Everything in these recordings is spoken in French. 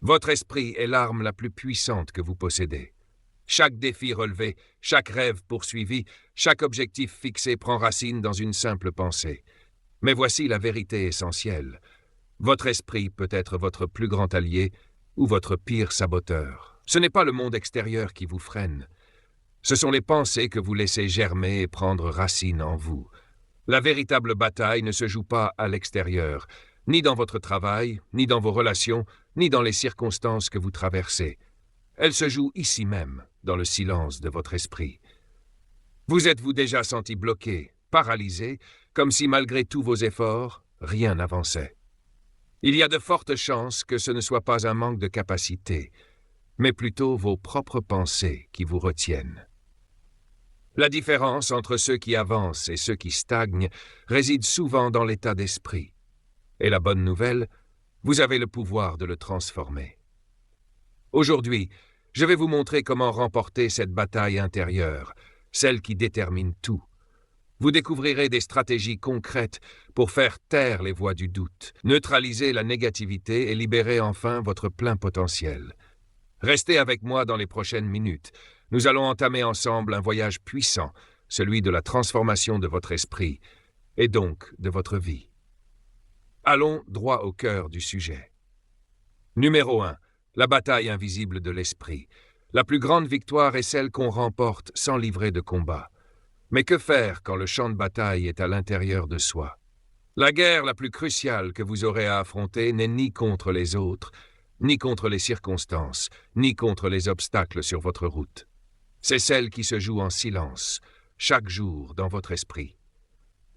Votre esprit est l'arme la plus puissante que vous possédez. Chaque défi relevé, chaque rêve poursuivi, chaque objectif fixé prend racine dans une simple pensée. Mais voici la vérité essentielle. Votre esprit peut être votre plus grand allié ou votre pire saboteur. Ce n'est pas le monde extérieur qui vous freine. Ce sont les pensées que vous laissez germer et prendre racine en vous. La véritable bataille ne se joue pas à l'extérieur, ni dans votre travail, ni dans vos relations, ni dans les circonstances que vous traversez. Elle se joue ici même, dans le silence de votre esprit. Vous êtes-vous déjà senti bloqué, paralysé, comme si malgré tous vos efforts, rien n'avançait? Il y a de fortes chances que ce ne soit pas un manque de capacité, mais plutôt vos propres pensées qui vous retiennent. La différence entre ceux qui avancent et ceux qui stagnent réside souvent dans l'état d'esprit. Et la bonne nouvelle, vous avez le pouvoir de le transformer. Aujourd'hui, je vais vous montrer comment remporter cette bataille intérieure, celle qui détermine tout. Vous découvrirez des stratégies concrètes pour faire taire les voix du doute, neutraliser la négativité et libérer enfin votre plein potentiel. Restez avec moi dans les prochaines minutes. Nous allons entamer ensemble un voyage puissant, celui de la transformation de votre esprit, et donc de votre vie. Allons droit au cœur du sujet. Numéro 1. La bataille invisible de l'esprit. La plus grande victoire est celle qu'on remporte sans livrer de combat. Mais que faire quand le champ de bataille est à l'intérieur de soi? La guerre la plus cruciale que vous aurez à affronter n'est ni contre les autres, ni contre les circonstances, ni contre les obstacles sur votre route. C'est celle qui se joue en silence, chaque jour dans votre esprit.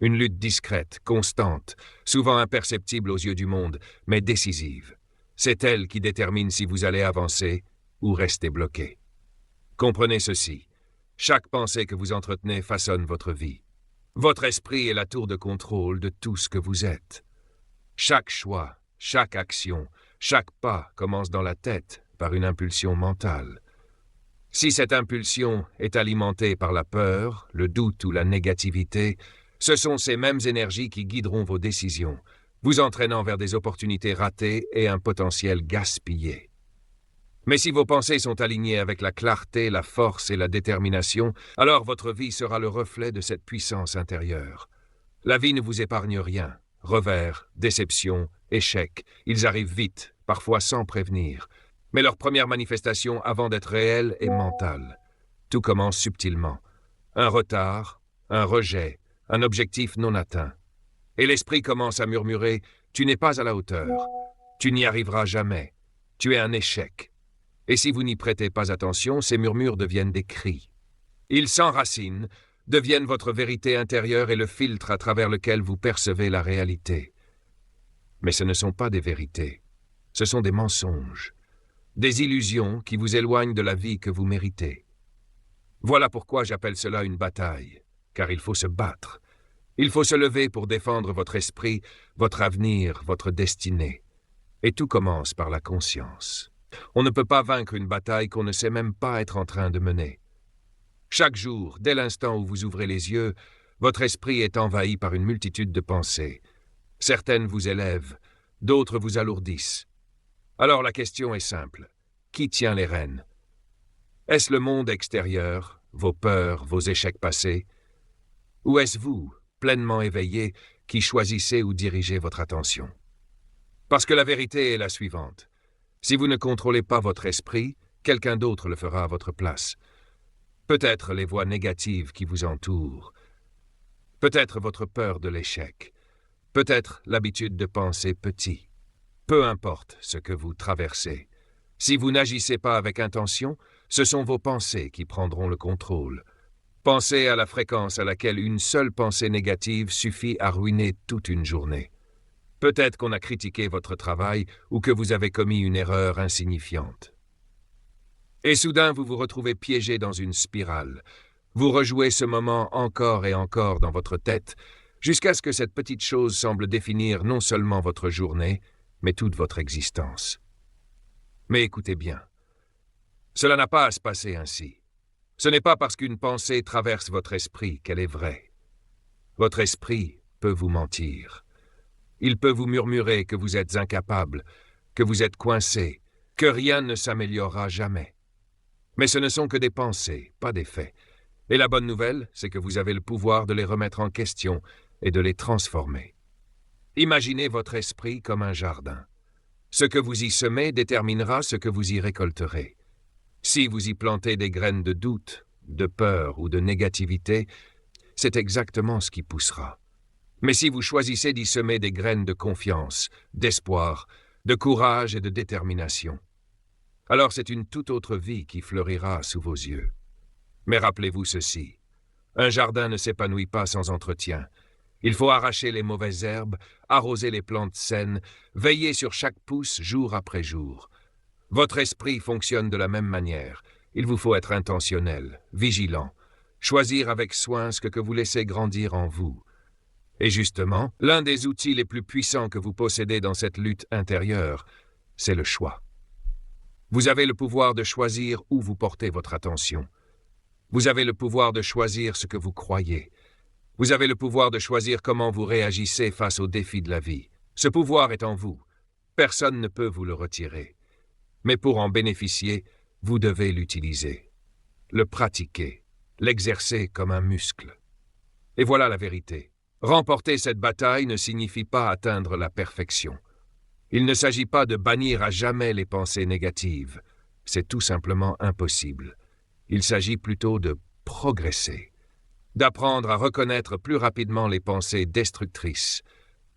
Une lutte discrète, constante, souvent imperceptible aux yeux du monde, mais décisive. C'est elle qui détermine si vous allez avancer ou rester bloqué. Comprenez ceci. Chaque pensée que vous entretenez façonne votre vie. Votre esprit est la tour de contrôle de tout ce que vous êtes. Chaque choix, chaque action, chaque pas commence dans la tête par une impulsion mentale. Si cette impulsion est alimentée par la peur, le doute ou la négativité, ce sont ces mêmes énergies qui guideront vos décisions, vous entraînant vers des opportunités ratées et un potentiel gaspillé. Mais si vos pensées sont alignées avec la clarté, la force et la détermination, alors votre vie sera le reflet de cette puissance intérieure. La vie ne vous épargne rien. Revers, déceptions, échecs, ils arrivent vite, parfois sans prévenir. Mais leur première manifestation avant d'être réelle est mentale. Tout commence subtilement. Un retard, un rejet, un objectif non atteint. Et l'esprit commence à murmurer « Tu n'es pas à la hauteur. Tu n'y arriveras jamais. Tu es un échec. » Et si vous n'y prêtez pas attention, ces murmures deviennent des cris. Ils s'enracinent, deviennent votre vérité intérieure et le filtre à travers lequel vous percevez la réalité. Mais ce ne sont pas des vérités. Ce sont des mensonges. Des illusions qui vous éloignent de la vie que vous méritez. Voilà pourquoi j'appelle cela une bataille, car il faut se battre. Il faut se lever pour défendre votre esprit, votre avenir, votre destinée. Et tout commence par la conscience. On ne peut pas vaincre une bataille qu'on ne sait même pas être en train de mener. Chaque jour, dès l'instant où vous ouvrez les yeux, votre esprit est envahi par une multitude de pensées. Certaines vous élèvent, d'autres vous alourdissent. Alors la question est simple. Qui tient les rênes? Est-ce le monde extérieur, vos peurs, vos échecs passés? Ou est-ce vous, pleinement éveillé, qui choisissez ou dirigez votre attention? Parce que la vérité est la suivante. Si vous ne contrôlez pas votre esprit, quelqu'un d'autre le fera à votre place. Peut-être les voix négatives qui vous entourent. Peut-être votre peur de l'échec. Peut-être l'habitude de penser petit. Peu importe ce que vous traversez. Si vous n'agissez pas avec intention, ce sont vos pensées qui prendront le contrôle. Pensez à la fréquence à laquelle une seule pensée négative suffit à ruiner toute une journée. Peut-être qu'on a critiqué votre travail ou que vous avez commis une erreur insignifiante. Et soudain, vous vous retrouvez piégé dans une spirale. Vous rejouez ce moment encore et encore dans votre tête, jusqu'à ce que cette petite chose semble définir non seulement votre journée, mais toute votre existence. Mais écoutez bien, cela n'a pas à se passer ainsi. Ce n'est pas parce qu'une pensée traverse votre esprit qu'elle est vraie. Votre esprit peut vous mentir. Il peut vous murmurer que vous êtes incapable, que vous êtes coincé, que rien ne s'améliorera jamais. Mais ce ne sont que des pensées, pas des faits. Et la bonne nouvelle, c'est que vous avez le pouvoir de les remettre en question et de les transformer. Imaginez votre esprit comme un jardin. Ce que vous y semez déterminera ce que vous y récolterez. Si vous y plantez des graines de doute, de peur ou de négativité, c'est exactement ce qui poussera. Mais si vous choisissez d'y semer des graines de confiance, d'espoir, de courage et de détermination, alors c'est une toute autre vie qui fleurira sous vos yeux. Mais rappelez-vous ceci, un jardin ne s'épanouit pas sans entretien. Il faut arracher les mauvaises herbes, arroser les plantes saines, veiller sur chaque pousse jour après jour. Votre esprit fonctionne de la même manière. Il vous faut être intentionnel, vigilant, choisir avec soin ce que vous laissez grandir en vous. Et justement, l'un des outils les plus puissants que vous possédez dans cette lutte intérieure, c'est le choix. Vous avez le pouvoir de choisir où vous portez votre attention. Vous avez le pouvoir de choisir ce que vous croyez. Vous avez le pouvoir de choisir comment vous réagissez face aux défis de la vie. Ce pouvoir est en vous. Personne ne peut vous le retirer. Mais pour en bénéficier, vous devez l'utiliser, le pratiquer, l'exercer comme un muscle. Et voilà la vérité. Remporter cette bataille ne signifie pas atteindre la perfection. Il ne s'agit pas de bannir à jamais les pensées négatives. C'est tout simplement impossible. Il s'agit plutôt de progresser, d'apprendre à reconnaître plus rapidement les pensées destructrices,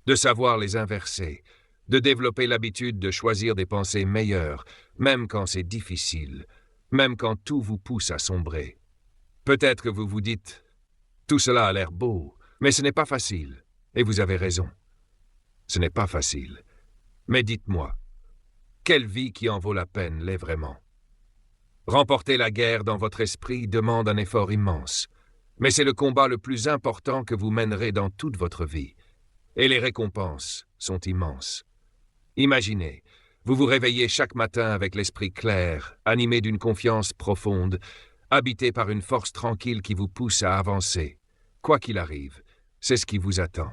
de savoir les inverser, de développer l'habitude de choisir des pensées meilleures, même quand c'est difficile, même quand tout vous pousse à sombrer. Peut-être que vous vous dites « Tout cela a l'air beau, mais ce n'est pas facile. » Et vous avez raison. Ce n'est pas facile. Mais dites-moi, quelle vie qui en vaut la peine l'est vraiment? Remporter la guerre dans votre esprit demande un effort immense, mais c'est le combat le plus important que vous mènerez dans toute votre vie. Et les récompenses sont immenses. Imaginez, vous vous réveillez chaque matin avec l'esprit clair, animé d'une confiance profonde, habité par une force tranquille qui vous pousse à avancer. Quoi qu'il arrive, c'est ce qui vous attend,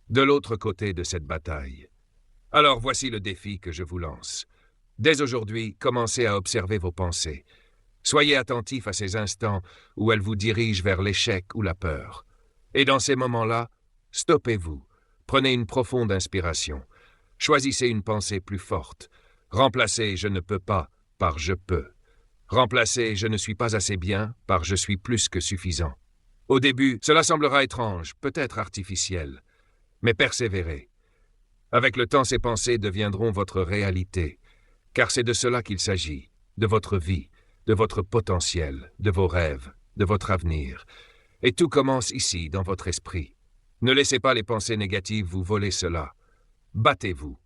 de l'autre côté de cette bataille. Alors voici le défi que je vous lance. Dès aujourd'hui, commencez à observer vos pensées. Soyez attentif à ces instants où elles vous dirigent vers l'échec ou la peur. Et dans ces moments-là, stoppez-vous, prenez une profonde inspiration. Choisissez une pensée plus forte. Remplacez « je ne peux pas » par « je peux ». Remplacez « je ne suis pas assez bien » par « je suis plus que suffisant ». Au début, cela semblera étrange, peut-être artificiel, mais persévérez. Avec le temps, ces pensées deviendront votre réalité, car c'est de cela qu'il s'agit, de votre vie, de votre potentiel, de vos rêves, de votre avenir. Et tout commence ici, dans votre esprit. Ne laissez pas les pensées négatives vous voler cela. Battez-vous.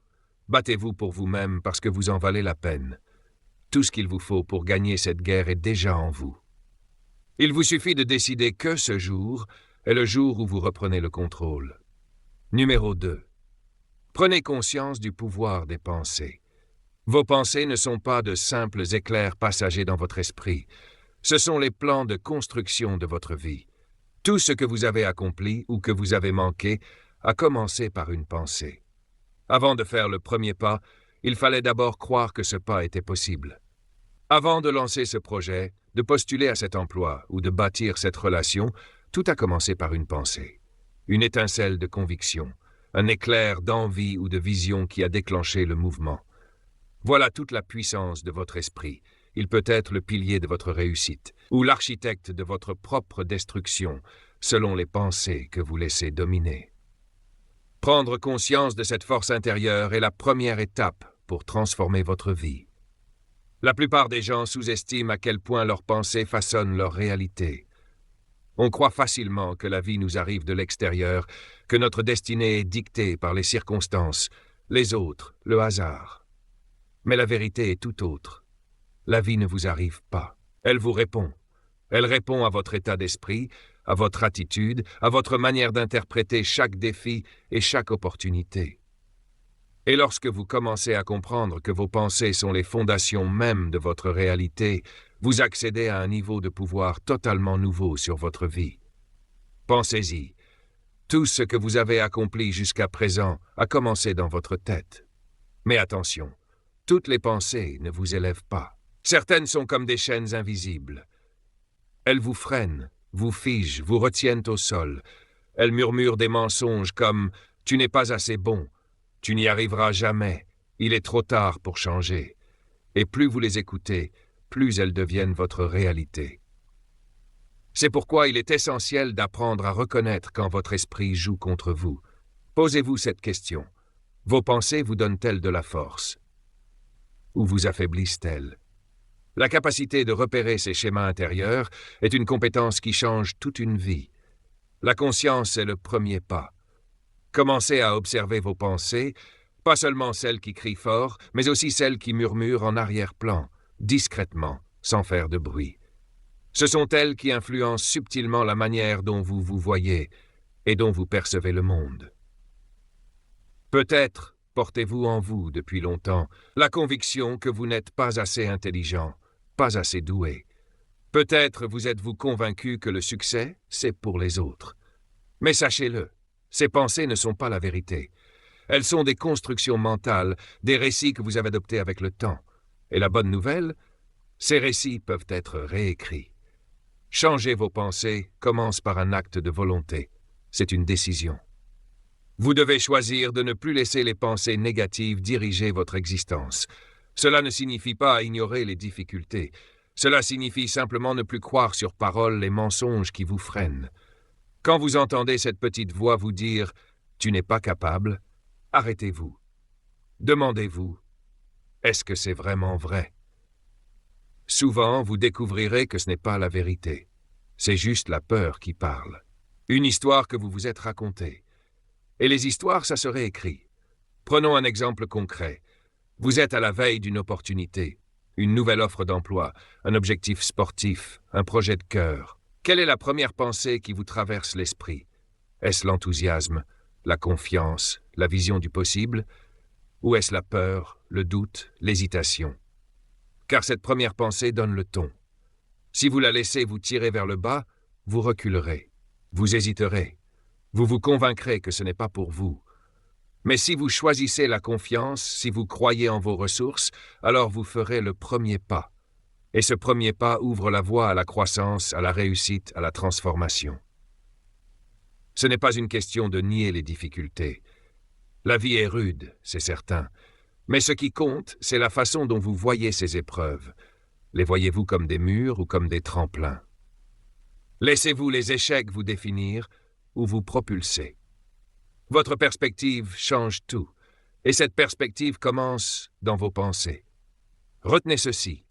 Battez-vous pour vous-même parce que vous en valez la peine. Tout ce qu'il vous faut pour gagner cette guerre est déjà en vous. Il vous suffit de décider que ce jour est le jour où vous reprenez le contrôle. Numéro 2. Prenez conscience du pouvoir des pensées. Vos pensées ne sont pas de simples éclairs passagers dans votre esprit. Ce sont les plans de construction de votre vie. Tout ce que vous avez accompli ou que vous avez manqué a commencé par une pensée. Avant de faire le premier pas, il fallait d'abord croire que ce pas était possible. Avant de lancer ce projet, de postuler à cet emploi ou de bâtir cette relation, tout a commencé par une pensée. Une étincelle de conviction, un éclair d'envie ou de vision qui a déclenché le mouvement. Voilà toute la puissance de votre esprit. Il peut être le pilier de votre réussite ou l'architecte de votre propre destruction, selon les pensées que vous laissez dominer. Prendre conscience de cette force intérieure est la première étape pour transformer votre vie. La plupart des gens sous-estiment à quel point leurs pensées façonnent leur réalité. On croit facilement que la vie nous arrive de l'extérieur, que notre destinée est dictée par les circonstances, les autres, le hasard. Mais la vérité est tout autre. La vie ne vous arrive pas. Elle vous répond. Elle répond à votre état d'esprit, à votre attitude, à votre manière d'interpréter chaque défi et chaque opportunité. Et lorsque vous commencez à comprendre que vos pensées sont les fondations mêmes de votre réalité, vous accédez à un niveau de pouvoir totalement nouveau sur votre vie. Pensez-y. Tout ce que vous avez accompli jusqu'à présent a commencé dans votre tête. Mais attention, Toutes les pensées ne vous élèvent pas. Certaines sont comme des chaînes invisibles. Elles vous freinent, vous figent, vous retiennent au sol. Elles murmurent des mensonges comme « Tu n'es pas assez bon, tu n'y arriveras jamais, il est trop tard pour changer ». Et plus vous les écoutez, plus elles deviennent votre réalité. C'est pourquoi il est essentiel d'apprendre à reconnaître quand votre esprit joue contre vous. Posez-vous cette question. Vos pensées vous donnent-elles de la force? Ou vous affaiblissent-elles? La capacité de repérer ces schémas intérieurs est une compétence qui change toute une vie. La conscience est le premier pas. Commencez à observer vos pensées, pas seulement celles qui crient fort, mais aussi celles qui murmurent en arrière-plan, discrètement, sans faire de bruit. Ce sont elles qui influencent subtilement la manière dont vous vous voyez et dont vous percevez le monde. Peut-être portez-vous en vous depuis longtemps la conviction que vous n'êtes pas assez intelligent, pas assez doué. Peut-être vous êtes-vous convaincu que le succès, c'est pour les autres. Mais sachez-le, ces pensées ne sont pas la vérité. Elles sont des constructions mentales, des récits que vous avez adoptés avec le temps. Et la bonne nouvelle, ces récits peuvent être réécrits. Changer vos pensées commence par un acte de volonté. C'est une décision. Vous devez choisir de ne plus laisser les pensées négatives diriger votre existence. Cela ne signifie pas ignorer les difficultés. Cela signifie simplement ne plus croire sur parole les mensonges qui vous freinent. Quand vous entendez cette petite voix vous dire « Tu n'es pas capable », arrêtez-vous. Demandez-vous « Est-ce que c'est vraiment vrai ?» Souvent, vous découvrirez que ce n'est pas la vérité. C'est juste la peur qui parle. Une histoire que vous vous êtes racontée. Et les histoires, ça se réécrit. Prenons un exemple concret. Vous êtes à la veille d'une opportunité, une nouvelle offre d'emploi, un objectif sportif, un projet de cœur. Quelle est la première pensée qui vous traverse l'esprit? Est-ce l'enthousiasme, la confiance, la vision du possible? Ou est-ce la peur, le doute, l'hésitation? Car cette première pensée donne le ton. Si vous la laissez vous tirer vers le bas, vous reculerez, vous hésiterez, vous vous convaincrez que ce n'est pas pour vous. Mais si vous choisissez la confiance, si vous croyez en vos ressources, alors vous ferez le premier pas. Et ce premier pas ouvre la voie à la croissance, à la réussite, à la transformation. Ce n'est pas une question de nier les difficultés. La vie est rude, c'est certain. Mais ce qui compte, c'est la façon dont vous voyez ces épreuves. Les voyez-vous comme des murs ou comme des tremplins? Laissez-vous les échecs vous définir ou vous propulser? Votre perspective change tout, et cette perspective commence dans vos pensées. Retenez ceci.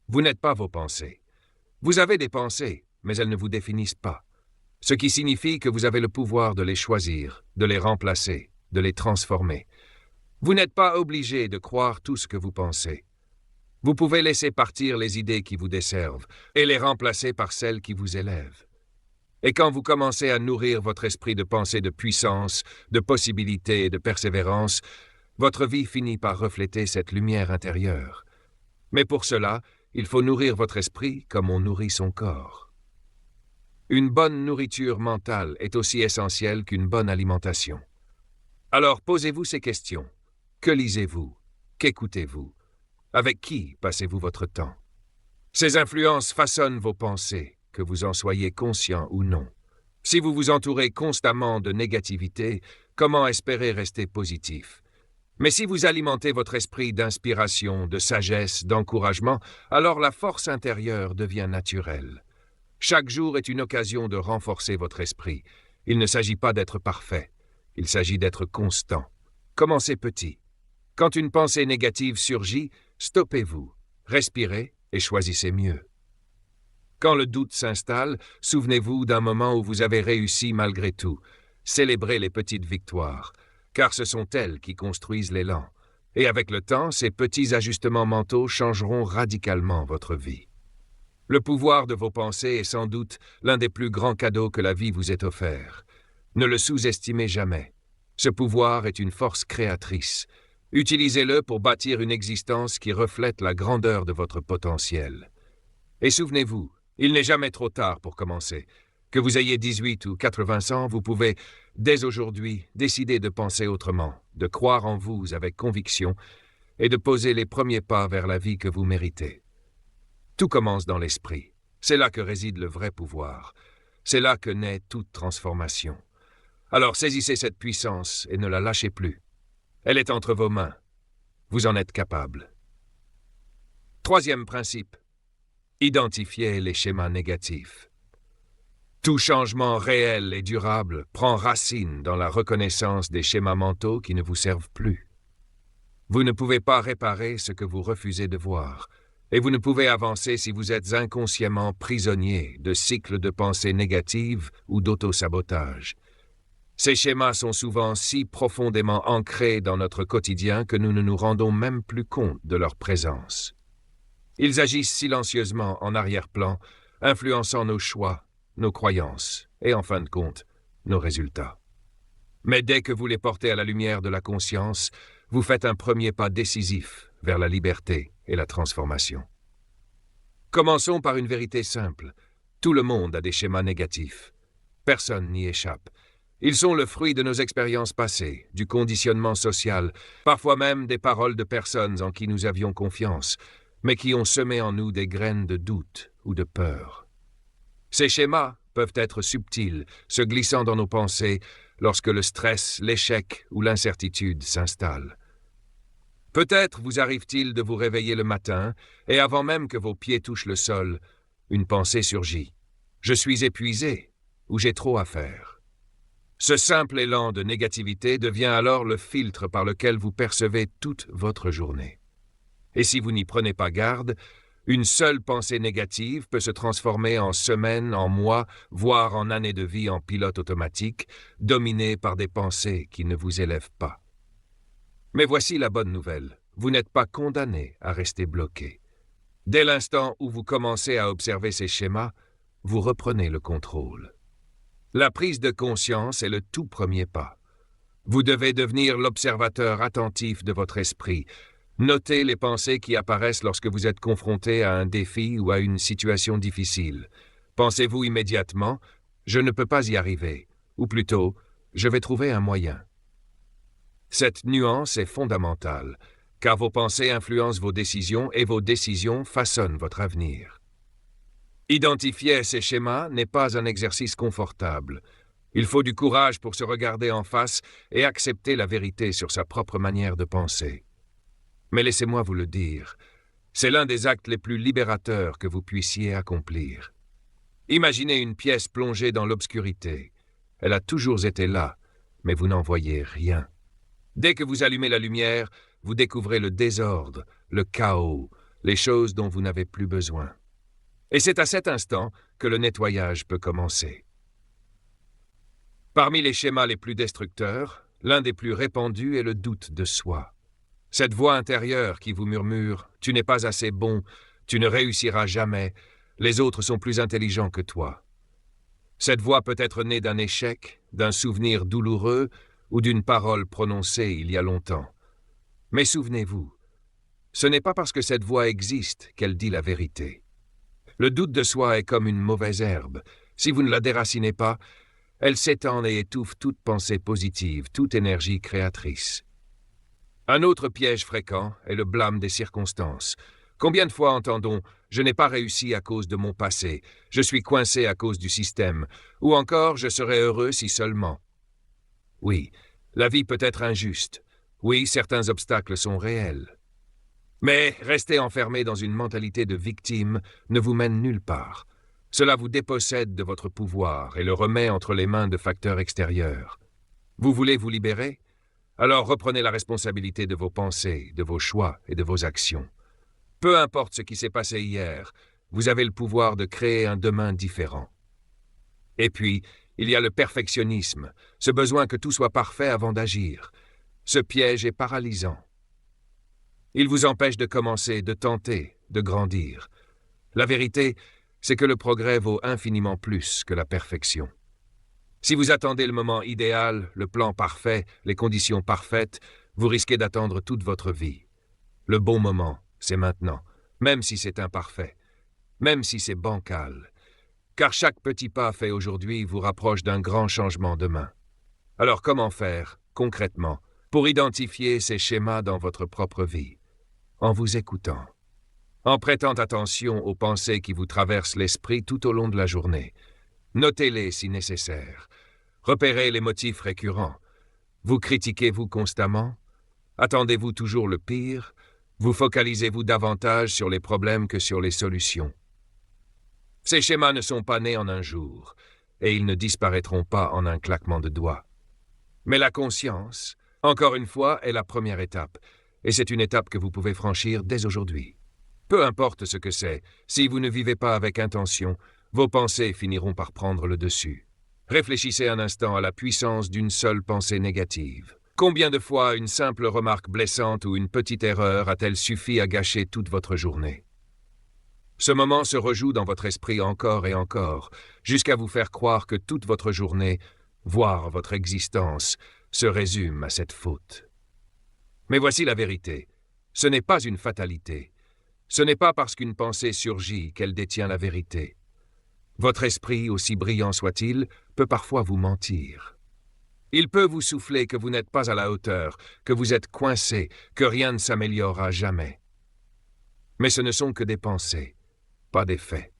Vous n'êtes pas vos pensées. Vous avez des pensées, mais elles ne vous définissent pas. Ce qui signifie que vous avez le pouvoir de les choisir, de les remplacer, de les transformer. Vous n'êtes pas obligé de croire tout ce que vous pensez. Vous pouvez laisser partir les idées qui vous desservent et les remplacer par celles qui vous élèvent. Et quand vous commencez à nourrir votre esprit de pensée de puissance, de possibilité et de persévérance, votre vie finit par refléter cette lumière intérieure. Mais pour cela, il faut nourrir votre esprit comme on nourrit son corps. Une bonne nourriture mentale est aussi essentielle qu'une bonne alimentation. Alors posez-vous ces questions. Que lisez-vous? Qu'écoutez-vous? Avec qui passez-vous votre temps? Ces influences façonnent vos pensées, que vous en soyez conscient ou non. Si vous vous entourez constamment de négativité, comment espérer rester positif? Mais si vous alimentez votre esprit d'inspiration, de sagesse, d'encouragement, alors la force intérieure devient naturelle. Chaque jour est une occasion de renforcer votre esprit. Il ne s'agit pas d'être parfait, il s'agit d'être constant. Commencez petit. Quand une pensée négative surgit, stoppez-vous, respirez et choisissez mieux. Quand le doute s'installe, souvenez-vous d'un moment où vous avez réussi malgré tout. Célébrez les petites victoires, car ce sont elles qui construisent l'élan. Et avec le temps, ces petits ajustements mentaux changeront radicalement votre vie. Le pouvoir de vos pensées est sans doute l'un des plus grands cadeaux que la vie vous ait offert. Ne le sous-estimez jamais. Ce pouvoir est une force créatrice. Utilisez-le pour bâtir une existence qui reflète la grandeur de votre potentiel. Et souvenez-vous, il n'est jamais trop tard pour commencer. Que vous ayez 18 ou 80 ans, vous pouvez, dès aujourd'hui, décider de penser autrement, de croire en vous avec conviction et de poser les premiers pas vers la vie que vous méritez. Tout commence dans l'esprit. C'est là que réside le vrai pouvoir. C'est là que naît toute transformation. Alors saisissez cette puissance et ne la lâchez plus. Elle est entre vos mains. Vous en êtes capable. Troisième principe. Identifiez les schémas négatifs. Tout changement réel et durable prend racine dans la reconnaissance des schémas mentaux qui ne vous servent plus. Vous ne pouvez pas réparer ce que vous refusez de voir, et vous ne pouvez avancer si vous êtes inconsciemment prisonnier de cycles de pensées négatives ou d'auto-sabotage. Ces schémas sont souvent si profondément ancrés dans notre quotidien que nous ne nous rendons même plus compte de leur présence. Ils agissent silencieusement en arrière-plan, influençant nos choix, nos croyances et, en fin de compte, nos résultats. Mais dès que vous les portez à la lumière de la conscience, vous faites un premier pas décisif vers la liberté et la transformation. Commençons par une vérité simple. Tout le monde a des schémas négatifs. Personne n'y échappe. Ils sont le fruit de nos expériences passées, du conditionnement social, parfois même des paroles de personnes en qui nous avions confiance, mais qui ont semé en nous des graines de doute ou de peur. Ces schémas peuvent être subtils, se glissant dans nos pensées lorsque le stress, l'échec ou l'incertitude s'installent. Peut-être vous arrive-t-il de vous réveiller le matin et avant même que vos pieds touchent le sol, une pensée surgit. « Je suis épuisé » ou « j'ai trop à faire ». Ce simple élan de négativité devient alors le filtre par lequel vous percevez toute votre journée. Et si vous n'y prenez pas garde, une seule pensée négative peut se transformer en semaines, en mois, voire en années de vie en pilote automatique, dominée par des pensées qui ne vous élèvent pas. Mais voici la bonne nouvelle, vous n'êtes pas condamné à rester bloqué. Dès l'instant où vous commencez à observer ces schémas, vous reprenez le contrôle. La prise de conscience est le tout premier pas. Vous devez devenir l'observateur attentif de votre esprit. Notez les pensées qui apparaissent lorsque vous êtes confronté à un défi ou à une situation difficile. Pensez-vous immédiatement « je ne peux pas y arriver » ou plutôt « je vais trouver un moyen ». Cette nuance est fondamentale, car vos pensées influencent vos décisions et vos décisions façonnent votre avenir. Identifier ces schémas n'est pas un exercice confortable. Il faut du courage pour se regarder en face et accepter la vérité sur sa propre manière de penser. Mais laissez-moi vous le dire, c'est l'un des actes les plus libérateurs que vous puissiez accomplir. Imaginez une pièce plongée dans l'obscurité. Elle a toujours été là, mais vous n'en voyez rien. Dès que vous allumez la lumière, vous découvrez le désordre, le chaos, les choses dont vous n'avez plus besoin. Et c'est à cet instant que le nettoyage peut commencer. Parmi les schémas les plus destructeurs, l'un des plus répandus est le doute de soi. Cette voix intérieure qui vous murmure « tu n'es pas assez bon, tu ne réussiras jamais, les autres sont plus intelligents que toi ». Cette voix peut être née d'un échec, d'un souvenir douloureux ou d'une parole prononcée il y a longtemps. Mais souvenez-vous, ce n'est pas parce que cette voix existe qu'elle dit la vérité. Le doute de soi est comme une mauvaise herbe. Si vous ne la déracinez pas, elle s'étend et étouffe toute pensée positive, toute énergie créatrice. Un autre piège fréquent est le blâme des circonstances. Combien de fois entendons « je n'ai pas réussi à cause de mon passé, je suis coincé à cause du système » ou encore « je serais heureux si seulement ». Oui, la vie peut être injuste. Oui, certains obstacles sont réels. Mais rester enfermé dans une mentalité de victime ne vous mène nulle part. Cela vous dépossède de votre pouvoir et le remet entre les mains de facteurs extérieurs. Vous voulez vous libérer ? Alors reprenez la responsabilité de vos pensées, de vos choix et de vos actions. Peu importe ce qui s'est passé hier, vous avez le pouvoir de créer un demain différent. Et puis, il y a le perfectionnisme, ce besoin que tout soit parfait avant d'agir. Ce piège est paralysant. Il vous empêche de commencer, de tenter, de grandir. La vérité, c'est que le progrès vaut infiniment plus que la perfection. Si vous attendez le moment idéal, le plan parfait, les conditions parfaites, vous risquez d'attendre toute votre vie. Le bon moment, c'est maintenant, même si c'est imparfait, même si c'est bancal. Car chaque petit pas fait aujourd'hui vous rapproche d'un grand changement demain. Alors comment faire, concrètement, pour identifier ces schémas dans votre propre vie ? en vous écoutant, en prêtant attention aux pensées qui vous traversent l'esprit tout au long de la journée. Notez-les si nécessaire. Repérez les motifs récurrents. Vous critiquez-vous constamment? Attendez-vous toujours le pire? Vous focalisez-vous davantage sur les problèmes que sur les solutions? Ces schémas ne sont pas nés en un jour, et ils ne disparaîtront pas en un claquement de doigts. Mais la conscience, encore une fois, est la première étape, et c'est une étape que vous pouvez franchir dès aujourd'hui. Peu importe ce que c'est, si vous ne vivez pas avec intention, vos pensées finiront par prendre le dessus. Réfléchissez un instant à la puissance d'une seule pensée négative. Combien de fois une simple remarque blessante ou une petite erreur a-t-elle suffi à gâcher toute votre journée? Ce moment se rejoue dans votre esprit encore et encore, jusqu'à vous faire croire que toute votre journée, voire votre existence, se résume à cette faute. Mais voici la vérité. Ce n'est pas une fatalité. Ce n'est pas parce qu'une pensée surgit qu'elle détient la vérité. Votre esprit, aussi brillant soit-il, peut parfois vous mentir. Il peut vous souffler que vous n'êtes pas à la hauteur, que vous êtes coincé, que rien ne s'améliorera jamais. Mais ce ne sont que des pensées, pas des faits.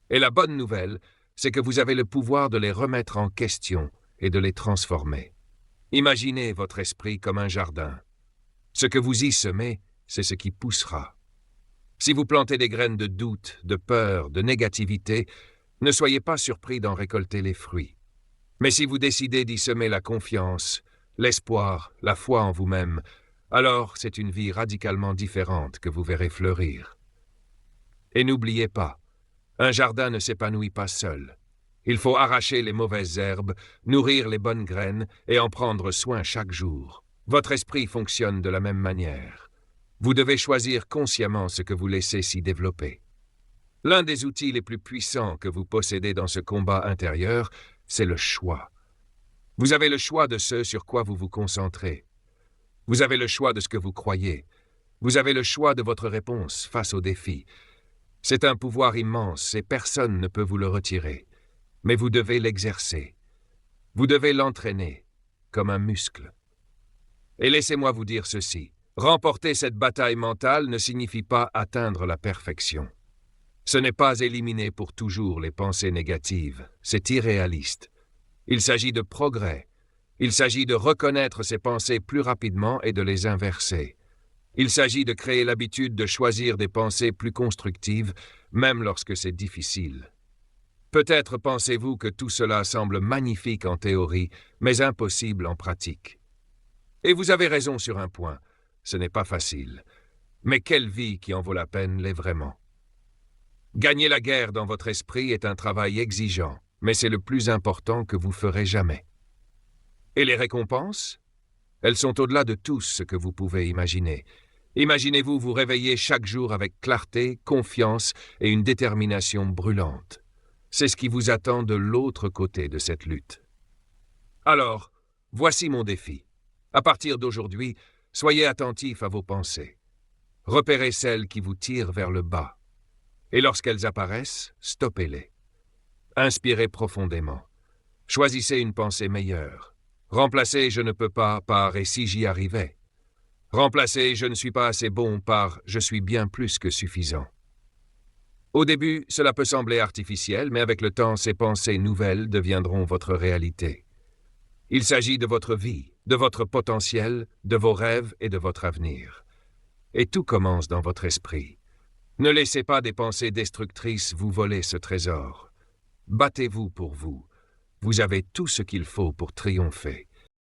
Et la bonne nouvelle, c'est que vous avez le pouvoir de les remettre en question et de les transformer. Imaginez votre esprit comme un jardin. Ce que vous y semez, c'est ce qui poussera. Si vous plantez des graines de doute, de peur, de négativité, ne soyez pas surpris d'en récolter les fruits. Mais si vous décidez d'y semer la confiance, l'espoir, la foi en vous-même, alors c'est une vie radicalement différente que vous verrez fleurir. Et n'oubliez pas, un jardin ne s'épanouit pas seul. Il faut arracher les mauvaises herbes, nourrir les bonnes graines et en prendre soin chaque jour. Votre esprit fonctionne de la même manière. Vous devez choisir consciemment ce que vous laissez s'y développer. L'un des outils les plus puissants que vous possédez dans ce combat intérieur, c'est le choix. Vous avez le choix de ce sur quoi vous vous concentrez. Vous avez le choix de ce que vous croyez. Vous avez le choix de votre réponse face aux défis. C'est un pouvoir immense et personne ne peut vous le retirer. Mais vous devez l'exercer. Vous devez l'entraîner, comme un muscle. Et laissez-moi vous dire ceci. Remporter cette bataille mentale ne signifie pas atteindre la perfection. Ce n'est pas éliminer pour toujours les pensées négatives, c'est irréaliste. Il s'agit de progrès. Il s'agit de reconnaître ces pensées plus rapidement et de les inverser. Il s'agit de créer l'habitude de choisir des pensées plus constructives, même lorsque c'est difficile. Peut-être pensez-vous que tout cela semble magnifique en théorie, mais impossible en pratique. Et vous avez raison sur un point, ce n'est pas facile. Mais quelle vie qui en vaut la peine l'est vraiment. Gagner la guerre dans votre esprit est un travail exigeant, mais c'est le plus important que vous ferez jamais. Et les récompenses? Elles sont au-delà de tout ce que vous pouvez imaginer. Imaginez-vous vous réveiller chaque jour avec clarté, confiance et une détermination brûlante. C'est ce qui vous attend de l'autre côté de cette lutte. Alors, voici mon défi. À partir d'aujourd'hui, soyez attentifs à vos pensées. Repérez celles qui vous tirent vers le bas. Et lorsqu'elles apparaissent, stoppez-les. Inspirez profondément. Choisissez une pensée meilleure. Remplacez « je ne peux pas » par « et si j'y arrivais ». Remplacez « je ne suis pas assez bon » par « je suis bien plus que suffisant ». Au début, cela peut sembler artificiel, mais avec le temps, ces pensées nouvelles deviendront votre réalité. Il s'agit de votre vie, de votre potentiel, de vos rêves et de votre avenir. Et tout commence dans votre esprit. Ne laissez pas des pensées destructrices vous voler ce trésor. Battez-vous pour vous. Vous avez tout ce qu'il faut pour triompher.